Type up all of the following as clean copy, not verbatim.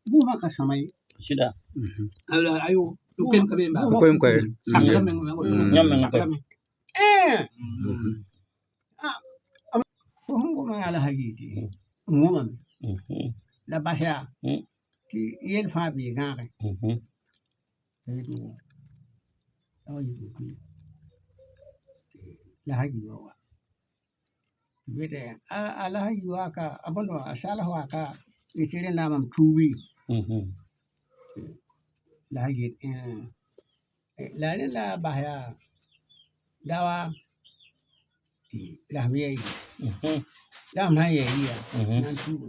Buma kasamay. Sida. Ayo, lukem kami ba? Lukem kami. Saklam yang Nyam. Kung ala hagiti. Ngumam. La basya. Ti yel fabi ngare. Itu. Oh itu. La hagi wa. Bete ala hagi wa ka abono asala wa ka itire namam tuwi. La hagi la bahya dawa ti la miye la maye ya nan tu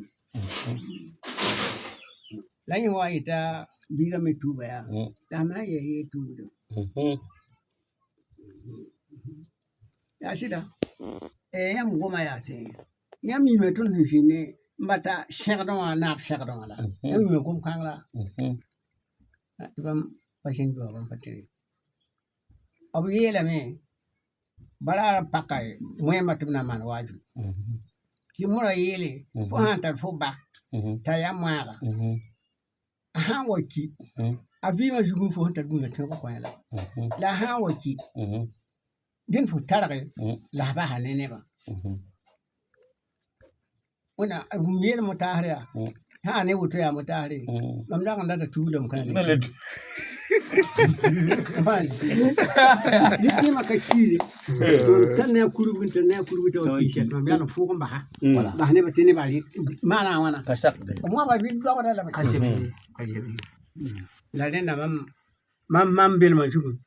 la yin wa ita biga me tu ba ya la maye ye tu do ya shida ya mu goma ya te ya mi me tun shi ne mbata shagdon na shagdon la ya mi me kum kan la tibam pashin do ban patiri abu yela me bara pakai mwe matumna man waju ki mura yele fo hantar fo ba ta ya mara ha waki avi ma jugu fo hantar bunga tan ko la la ha waki din fo tarare la ba hanene ba una abu mele mutahriya ha ne wuto ya mutahri mam da kan da tulum kan ne Dikima kakiri. Tanne kurubun to kisha. Mbiano fuko mbaha. Bahane batene bali. Mana wana. Kasak de. Mwa ba bidu wa da Kajebi. La denda mam bil ma jugu.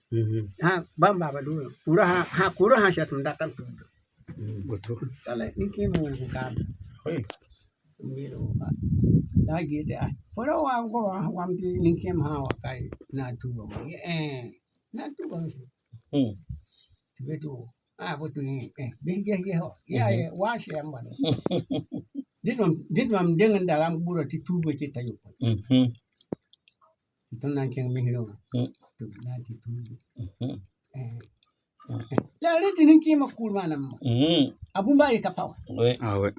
Ha bam baba do. Kura ha shatun da tan. Betul. Sala nikimu ka. Oi. Miro ba. La gede ai. Fora wa ko wa mti nikem ha wa kai na tu ba. Na tu ba. Tibetu. Botu bengi ho. Ya wa shi amma. This one dengan dalam buru ti tu ba ke tayo. Itu nan keng mi hiro. Tu na ti tu. La le tin ki ma kul manam. Abumba e kapaw. Oi. Awe.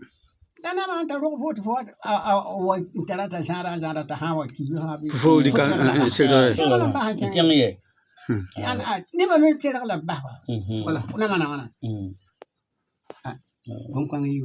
Dana man ta ro vote for wa interata sara ta hawa ki ha bi. Fo di kan sida. Tiang ye. An ni ba me tera la ba. Wala na mana. Bom kan yi.